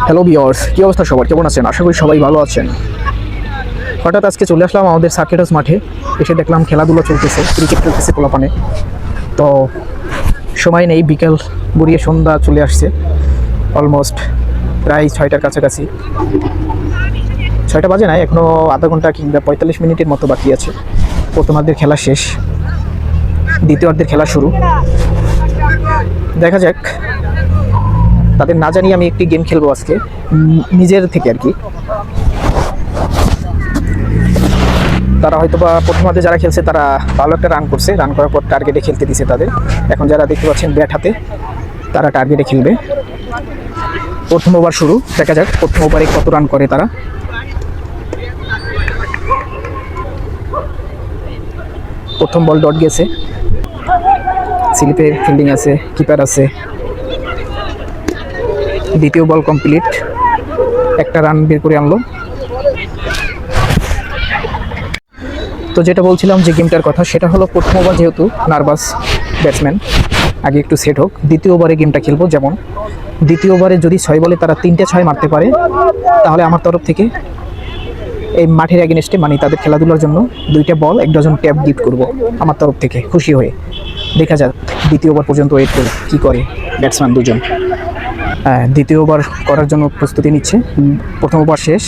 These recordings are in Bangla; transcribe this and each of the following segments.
হ্যালো ভিউয়ার্স, কি অবস্থা সবার? কেমন আছেন? আশা করি সবাই ভালো আছেন। হঠাৎ আজকে চলে আসলাম আমাদের সার্কিট হাউস মাঠে। এসে দেখলাম খেলাধুলা চলতেছে, ক্রিকেট খেলতেছে পোলাপানে। তো সময় নেই, বিকেল গড়িয়ে সন্ধ্যা চলে আসছে, অলমোস্ট প্রায় 6টার কাছাকাছি। 6টা বাজে না, এখনও আধা ঘন্টা কিংবা 45 মিনিটের মতো বাকি আছে। প্রথমার্ধের খেলা শেষ, দ্বিতীয়ার্ধের খেলা শুরু। দেখা যাক, তাদের না জানি আমি একটি গেম খেলবো আজকে নিজের থেকে আর কি। তারা হয়তো বা প্রথমার্ধে যারা খেলছে তারা ভালো একটা রান করছে, রান করার পর টার্গেটে খেলতে দিছে তাদের। এখন যারা দেখতে পাচ্ছেন ব্যাট হাতে, তারা টার্গেটে খেলবে। প্রথম ওভার শুরু, দেখা যাক প্রথম ওভারে কত রান করে তারা। প্রথম বল ডট গেছে, স্লিপে ফিল্ডিং আছে, কিপার আছে। দ্বিতীয় বল কমপ্লিট, একটা রান বের করে আনলো। তো যেটা বলছিলাম যে গেমটার কথা, সেটা হলো প্রথম ওভার যেহেতু নার্ভাস ব্যাটসম্যান, আগে একটু সেট হোক। দ্বিতীয় ওভারে গেমটা খেলবো। যেমন দ্বিতীয় ওভারে যদি 6 বলে তারা 3টে 6 মারতে পারে, তাহলে আমার তরফ থেকে এই মাঠের এগেনস্টে, মানে তাদের খেলাধুলার জন্য 2টা বল 1 ডজন ট্যাপ গিফট করবো আমার তরফ থেকে, খুশি হয়ে। দেখা যাক দ্বিতীয় ওভার পর্যন্ত ওয়েট করে কী করে ব্যাটসম্যান দুজন। দ্বিতীয় ওভার করার জন্য প্রস্তুতি নিচ্ছে। প্রথম ওভার শেষ,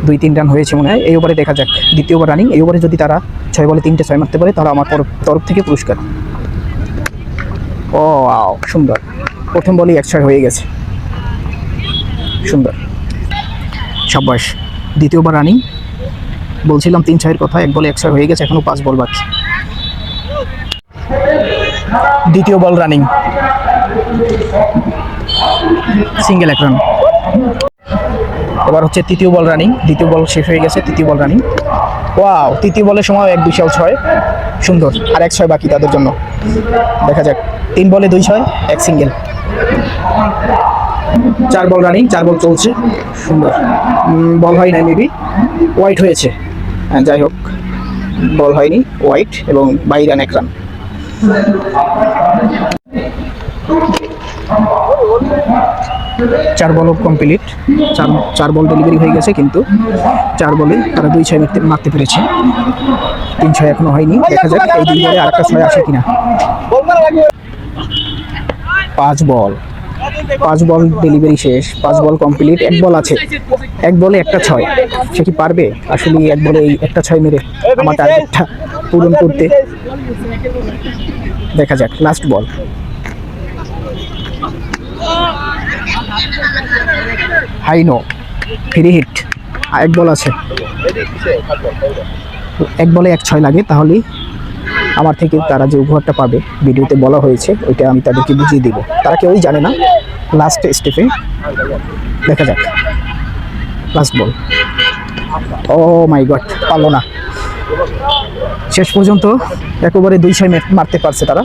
2-3 রান হয়েছে মনে হয়। এই ওভারে দেখা যাক, দ্বিতীয় ওভার রানিং। এই ওভারে যদি তারা 6 বলে 3টে 6 মারতে পারে, তাহলে আমার তরফ থেকে পুরস্কার। ও সুন্দর, প্রথম বলেই 1-6 হয়ে গেছে, সুন্দর, সাব্বাস। দ্বিতীয় ওভার রানিং, বলছিলাম 3-6-এর কথা, 1 বলে 1-6 হয়ে গেছে, এখনও 5 বল বাকি। দ্বিতীয় বল রানিং, সিঙ্গেল 1 রান। এবার হচ্ছে তৃতীয় বল রানিং, দ্বিতীয় বল শেষ হয়ে গেছে, তৃতীয় বল রানিং। ওয়াও, তৃতীয় বলের সময় 1 বিশাল 6, সুন্দর। আর 1-6 বাকি তাদের জন্য, দেখা যাক। 3 বলে 2-6, 1 সিঙ্গেল। 4 বল রানিং, 4 বল চলছে, সুন্দর। বল হয় নাই, মেবি ওয়াইট হয়েছে। যাই হোক, বল হয়নি, ওয়াইট, এবং 22 রান 1 রান। চার বল কমপ্লিট, 4 বল ডেলিভারি হয়ে গেছে, কিন্তু 4 বলে তারা 2-6 মারতে পেরেছে। 3-6 এখনো হয়নি, দেখা যাক এই 2 বলে আরেকটা 6 আসে কিনা। 5 বল ডেলিভারি শেষ, 5 বল কমপ্লিট, 1 বল আছে, 1 বলে একটা 6। সে কি পারবে আসলে 1 বলে এই একটা 6 মেরে আমার টার্গেটটা পূরণ করতে? দেখা যাক, last ball. High no, free hit. 1 ball আছে, 1 বলে 1-6 লাগে, তাহলেই আমার থেকে তারা যে উপহারটা পাবে, ভিডিওতে বলা হয়েছে, ওইটা আমি তাদেরকে বুঝিয়ে দিব। তারা কেউই জানে না। লাস্ট স্টেপে দেখা যাক, লাস্ট বল। ও মাই গড, পারলো না। শেষ পর্যন্ত একেবারে 2-6 মারতে পারছে তারা।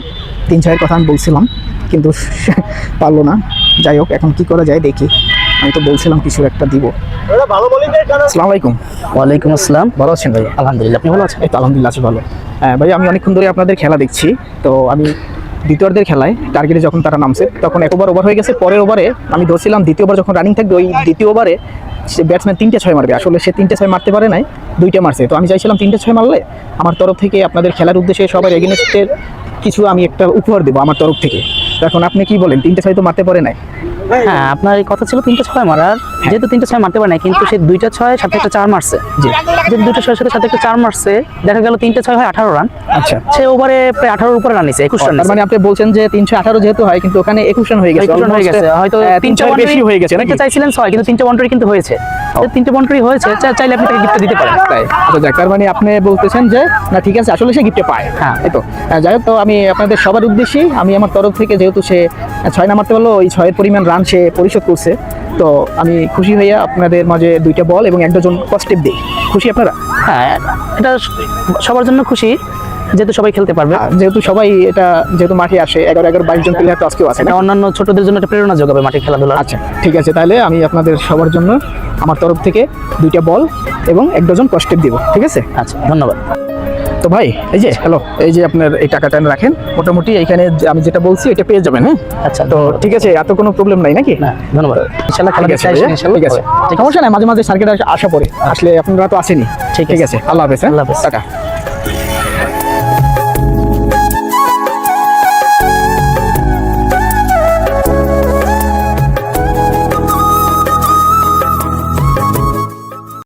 3-6-এর কথা আমি বলছিলাম, কিন্তু পারলো না। যাই হোক, এখন কি করা যায় দেখি। আমি তো বলছিলাম কিছু একটা দিব। আসসালামু আলাইকুম। ওয়ালাইকুম আসসালাম। ভালো আছেন ভাই? আলহামদুলিল্লাহ, আপনি ভালো আছেন? এই তো আলহামদুলিল্লাহ আছি ভালো। ভাই, আমি অনেকক্ষণ ধরে আপনাদের খেলা দেখছি। তো আমি দ্বিতীয়ার্ধের খেলায় টার্গেটে যখন তারা নামছে, তখন 1 ওভার হয়ে গেছে। পরের ওভারে আমি ধরছিলাম দ্বিতীয় ওভার যখন রানিং থাকবে, ওই দ্বিতীয় ওভারে সে ব্যাটসম্যান 3টে 6 মারবে। আসলে সে 3টে 6 মারতে পারে নাই, 2টা মারছে। তো আমি চাইছিলাম 3টে 6 মারলে আমার তরফ থেকে আপনাদের খেলার উদ্দেশ্যে সবার এগেনস্টের কিছু আমি একটা উপহার দেবো আমার তরফ থেকে। এখন আপনি কি বলেন? 3টে 6 তো মারতে পারে নাই। হ্যাঁ, আপনার এই কথা ছিল 3টে 6 মারার। যেহেতু 3টে 6 মারতে পারে না, কিন্তু সে 2টা 6 সাথে একটা 4 মারছে। জি, যে 2টা 6 সাথে একটা 4 মারছে, দেখা গেল 3টে 6 হয় 18 রান। আচ্ছা, সে ওভারে প্রায় 18-এর উপরে রান নিছে, 21 রান। তার মানে আপনি বলছেন যে 318 যেহেতু হয়, কিন্তু ওখানে 21 রান হয়ে গেছে, 21 রান হয়ে গেছে। হয়তো 3টা বেশি হয়ে গেছে নাকি? চাইছিলেন 6, কিন্তু 3টে বাউন্ডারি কিন্তু হয়েছে। 3টে বাউন্ডারি হয়েছে, চাইলে আপনি তাকে গিফট দিতে পারেন। তাই? আচ্ছা যাক, তার মানে আপনি বলতেছেন যে না, ঠিক আছে, আসলে সে গিফটে পায়। হ্যাঁ, এই তো। যাই হোক, তো আমি আপনাদের সবার উদ্দেশ্যেই আমি আমার তরফ থেকে, যেহেতু সে 6 না মারতে পারলো, ওই 6-এর পরিমাণ রান সে পরিশোধ করছে। তো আমি খুশি হইয়া আপনাদের মাঝে 2টা বল এবং 1 ডজন কস্টেপ দিই। খুশি আপনারা? হ্যাঁ, এটা সবার জন্য খুশি, যেহেতু সবাই খেলতে পারবে। যেহেতু সবাই যেহেতু মাঠে আসে, 11-22 জন প্লেয়ার তো আজকেও আছে না? অন্যান্য ছোটদের জন্য একটা প্রেরণা যোগাবে মাঠে খেলাধুলা। আচ্ছা ঠিক আছে, তাহলে আমি আপনাদের সবার জন্য আমার তরফ থেকে 2টা বল এবং 1 ডজন কস্টেপ দিব। ঠিক আছে? আচ্ছা, ধন্যবাদ। তো ভাই এই যে হ্যালো, এই যে আপনার এই টাকাটা রাখেন, মোটামুটি এইখানে আমি যেটা বলছি এটা পেয়ে যাবেন। হ্যাঁ আচ্ছা, তো ঠিক আছে, এত কোনো প্রবলেম নাই নাকি? না ধন্যবাদ। ইনশাআল্লাহ খেলা ঠিক দেখতে আছে আসবেন, ভাইয়া, ইনশাআল্লাহ ঠিক আছে, হবে। ঠিক আছে। সমস্যা নাই, মাঝে মাঝে সার্কিট আসা পড়ে, আসলে আপনারা তো আসেনি। ঠিক ঠিক আছে, আল্লাহ হাফেজ। হ্যাঁ? আল্লাহ হাফেজ। টাটা।